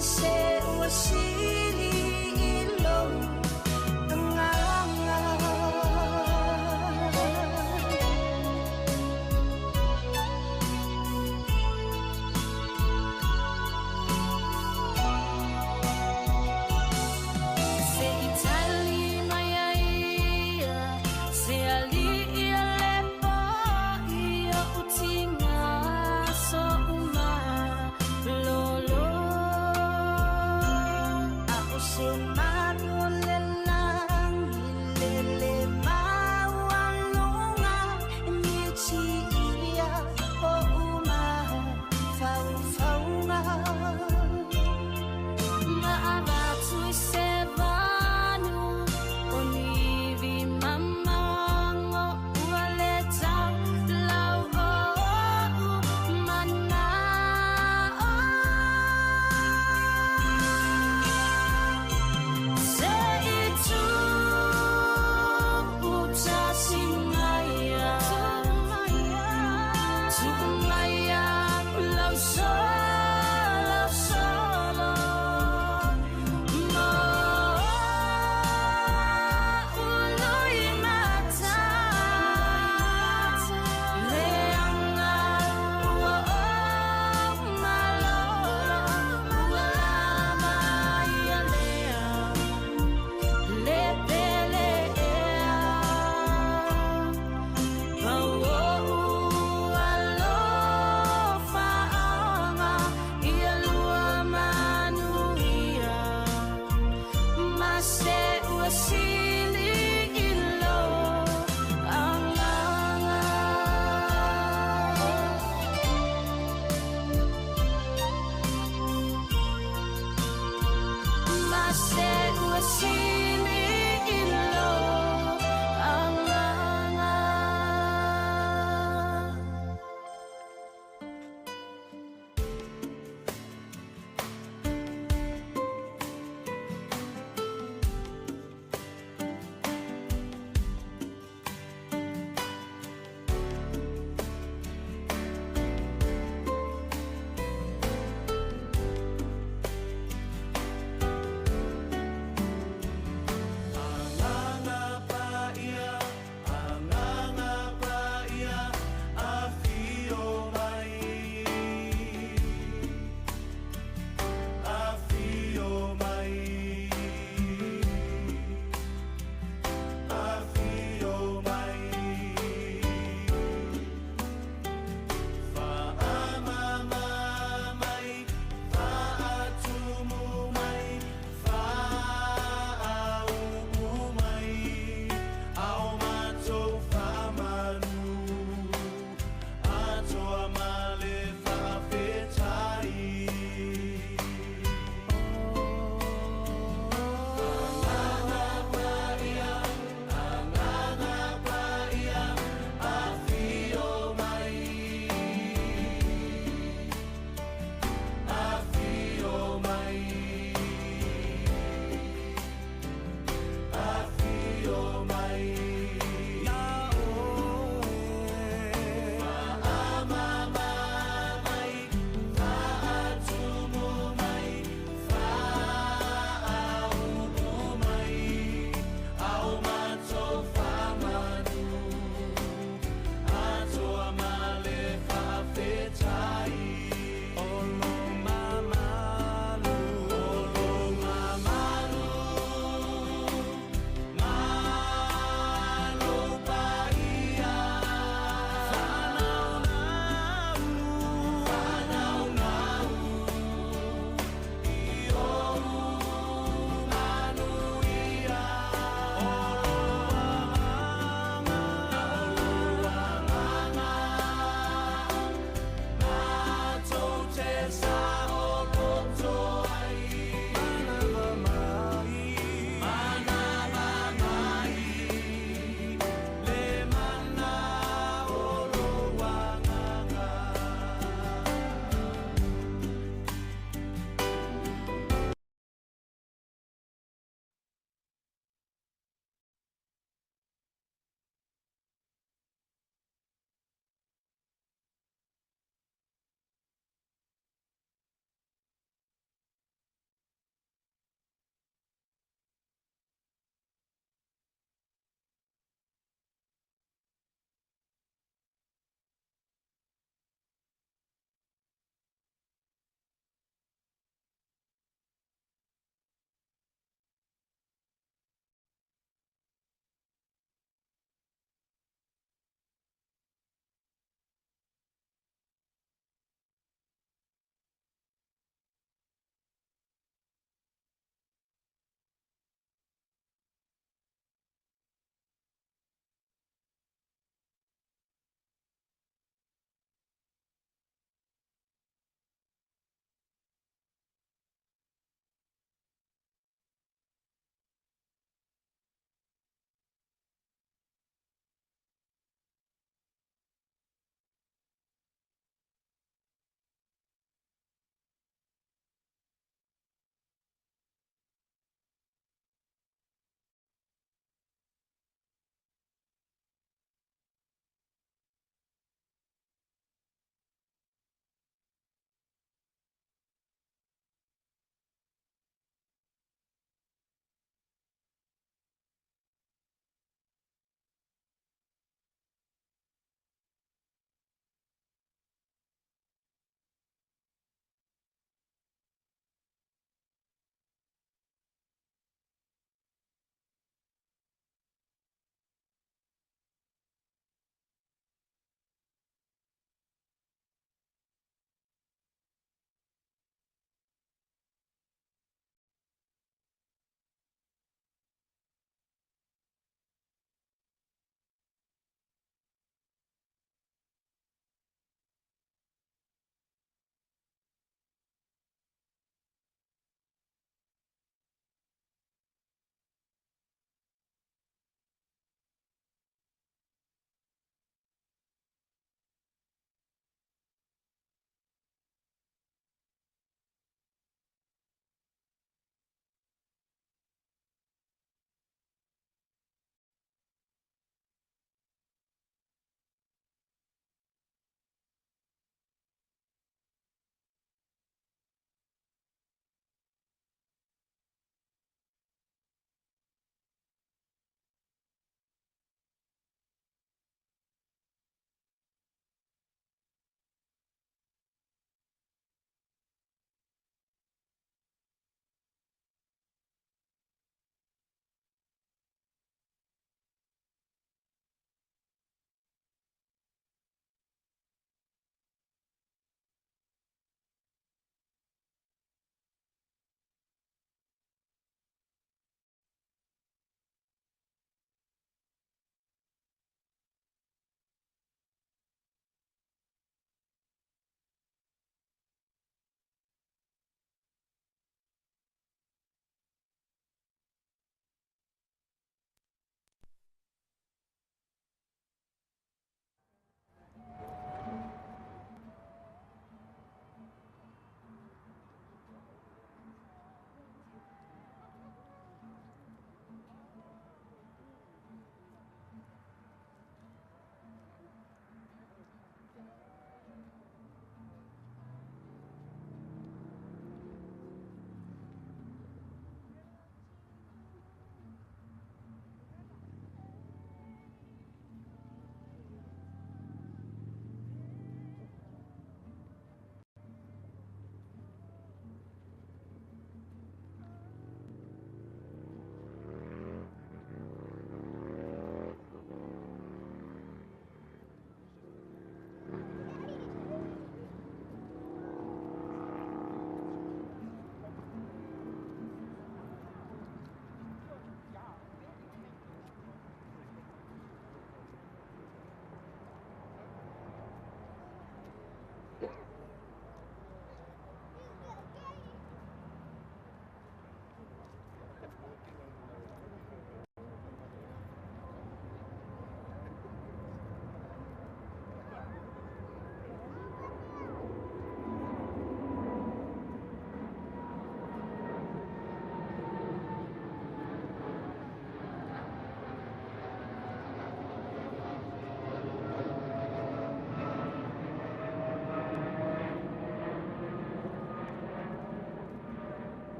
se wasili ilong tengah se Itali maya ia se ali ia lepo ia utinga so uma lolo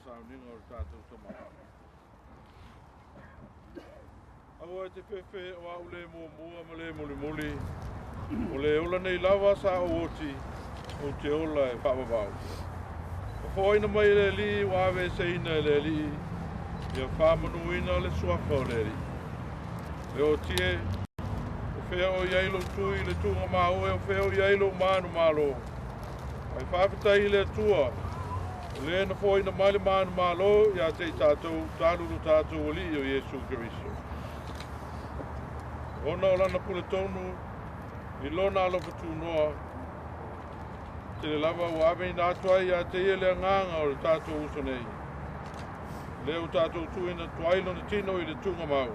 Sounding or tātou tamaka. Awa te whewhe o au le mua ma le muli muli. O le ola nei lawa sa o oti o te ola e whawawau. O whaina mai le li o awe seina le li ia whamanuina le suafa o le li. Le o tie o whea o iailo tui le tunga mao e o whea o iailo manu malo. Ai whawhetai le tua. Le na foi na male man malo ya te tātou tālulu tātou oli o Iesu Keriso. Ona o lana pule tonu i lona alo patunoa te le lava o ave i nātuai ya te ia le nganga o le tātou uso nei. Le o tātou tuina tuailo na tino i le tunga mau.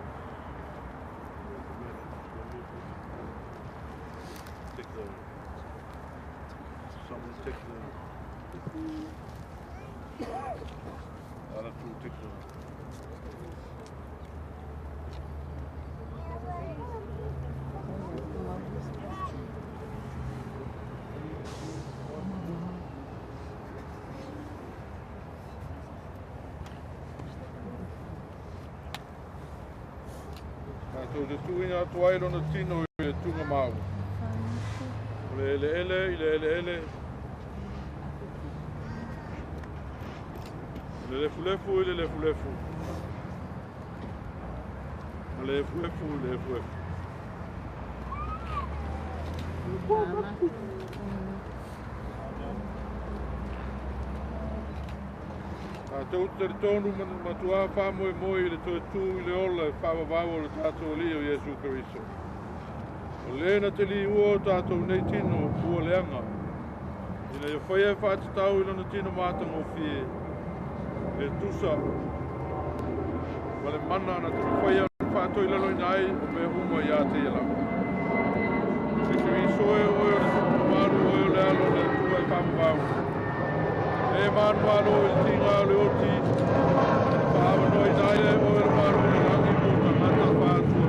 Mātou te tuinga atu ai lona tino i le tunga mau. O le ele ele, i le ele ele. Le lefu lefu, i le lefu lefu. Le lefu lefu, i le lefu lefu. Tātou te tonu matua wha moe moe i le toe tū i le ola e whawawau o le tātou li o Iesu Keriso. O lena te li ua o tātou nei tino ua leanga. Ina ia whaia e whātatau i lana tino mātanga o fie. E tusa. Ma le mana na te whaia whātou i lalo i nai o me huma i a te ila. E Keriso e oe o le tukumaru oe o le alo le tua e whawawau. E manu alo i tinga o le oti, whaawa noi nai e o e manu i rangi mō ka ngata whātua.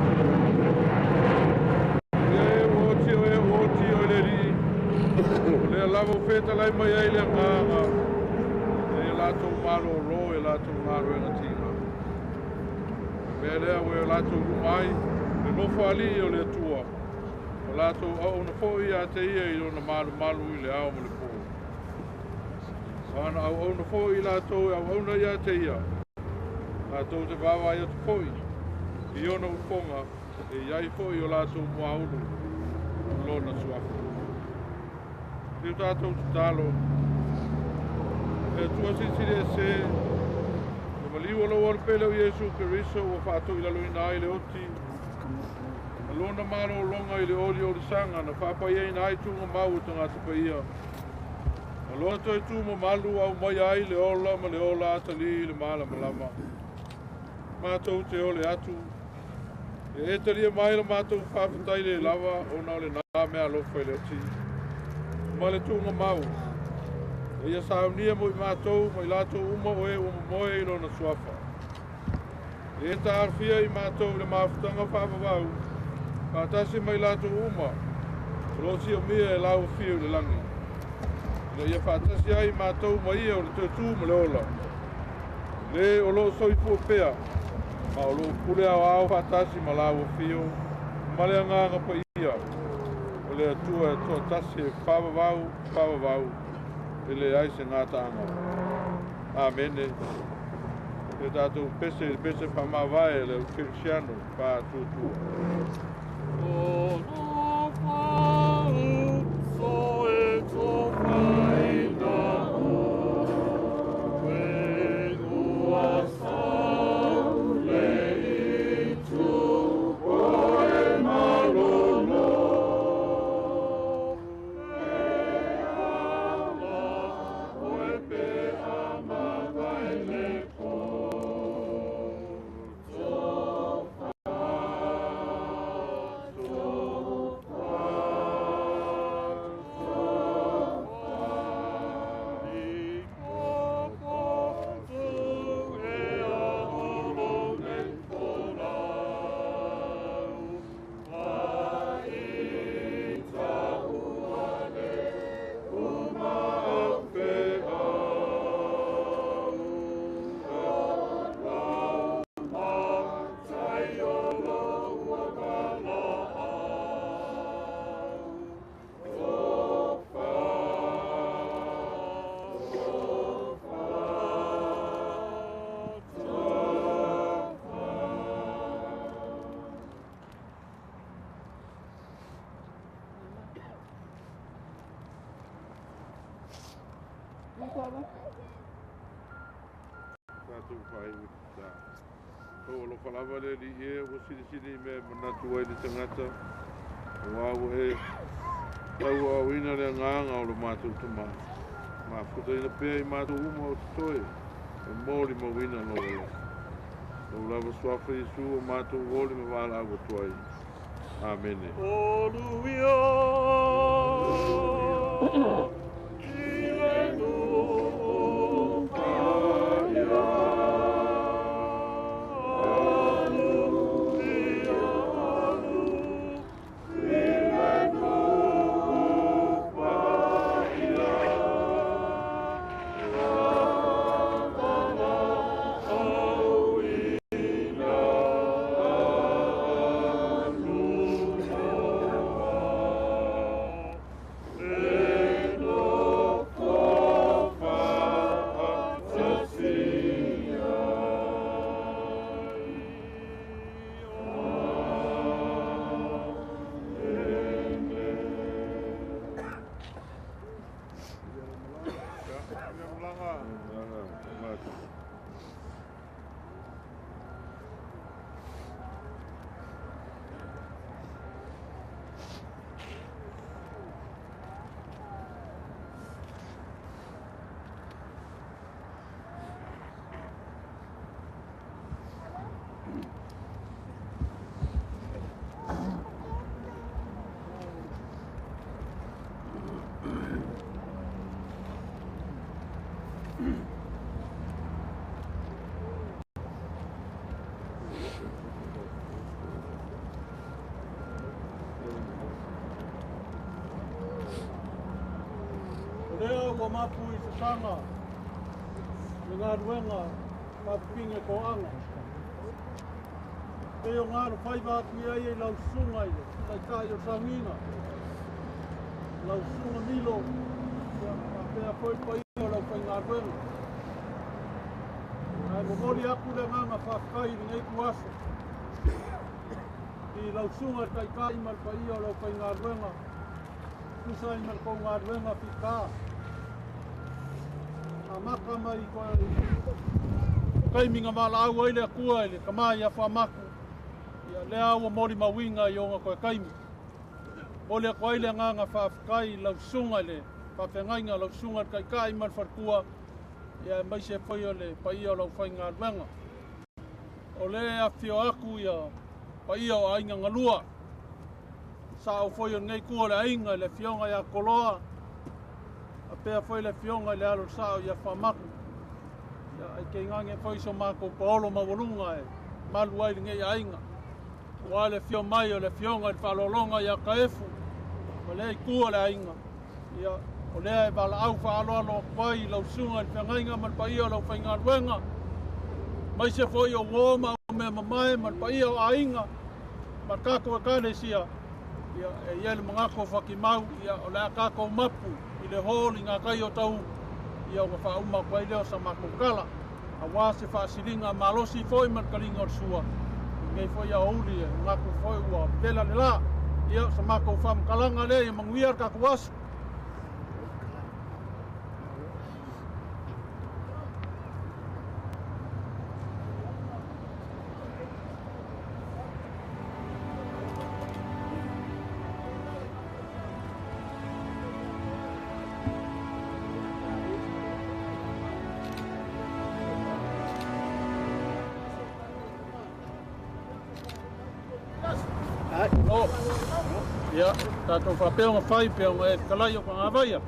E oti o le ri, le lava o wheta lai mai ei le nganga, e lato malo o ro e lato malo e na tinga. Me lea o e lato rumai, le nofo ali o le atua, o lato au na fōi a te ia i ona malu i le ao mo le pō. Ana au na fo i lātou, au na ia te ia. Lātou te wawa ia te fo i. I ona uponga, e iai fo i o lātou mua unu. Lona suafu. Tiu tātou te talo. E tua sisiri e se. E maliwa lo ar pele o Iesu Keriso o whātou i lalo i nai le oti. Lona mano o longa i le oli o le sanga na whāpai ei nai tunga mau tanga te pa ia. Loa toi tū mo malu au mai ai le ola ma le ola atali le mala malama. Mātou te ole atu. E talia mai la mātou whawhatai le lava o nao le nā mea lofa i le ati. Ma le tūnga mau. E ia saunia mo i mātou mai lātou uma oe o moe i lona suafa. E ta arfia i mātou le mawhutanga whawawau. Pātasi mai lātou uma. Rosi o mia e lau whiu le langi. Ia whātasi ai mātou mai o le tū ma le ola. Le o lo soifu o pea. Ma o lo kule au au whātasi ma lau o whio. Ma le anganga pa ia. O le atua e toa tasi e whawawau. E le aise ngāta anga. Amene. E tātou pese whamawai le Cristiano pā tūtua. O no whau, so e tō Tātou whai tā. O lo whalawa le li e, o siri me manatu ai li tangata. O au e, tau au ina le nganga o lo mātou tuma. Mā whuta ina pēr i mātou uma o te toi. E mōri mo wina no e. O lava swafa Jesu o mātou wōli me wāla au tuai. Amene. Aleluia. mapu I se sanga. Ngā ruenga, mapinge ko anga. E o ngāro whaibāti ai e lau sunga i le, tai tai o sangina. Lau sunga milo, a pēa koe pai o lau whai ngā ruenga. Ai mo mori aku le nganga whakakai ni ngei kuaso. I lau sunga tai tai mal pai o lau whai ngā ruenga. Kusa i mal kou ngā ruenga whika. A maka mai koe kaiminga mala au aile a kua ele, ka mai a whamaku. Ia lea aua mori mawinga I onga koe kaimi. O lea koe aile nganga whawhikai lau sunga le, whawhengainga lau sunga kai kai mal wharkua. Ia mai se whai o le, pai o lau whai ngā ruenga. O lea whio aku ia, pai o ainga ngalua. Sa au whai o ngei kua le ainga le whionga ia koloa. A pēa whai le whionga le alo sao ia whamaku. Ai kei ngange whai so mako paolo mawalunga e malu ai ngei ainga. Wa le whio mai o le whionga le whalolonga ia kaefu. O lea I kua le ainga. Ia o lea e wala au whaaloalo pai lau sunga le whengainga man pai o lau whainga ruenga. Mai se whai o woma o mea mamae man pai o ainga. Man kako e kane sia. Ia e iele mangako whakimau ia o lea kako mapu I le holi ngā kai o tau. Ia o ka whauma koe leo sa mako kala. A wā se whaasilinga malosi foi man kalinga o sua. Ngei foi a ouli e ngako foi ua pela le la. Ia sa mako wham kalanga le I manguiar ka kuasu. No. Ia, tātou whapeo whai peo e kalai o ka ngāwaia.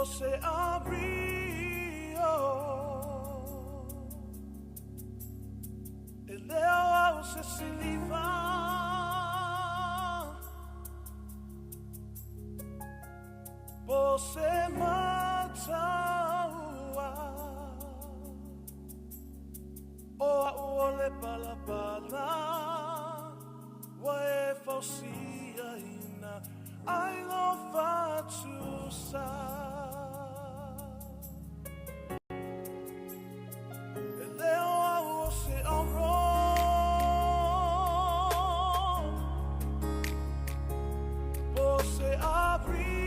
se abrió, el león se siliva, po se mataua o a le palapala wa e fausia ina ai lo fatu sa e leo a se oro po se abri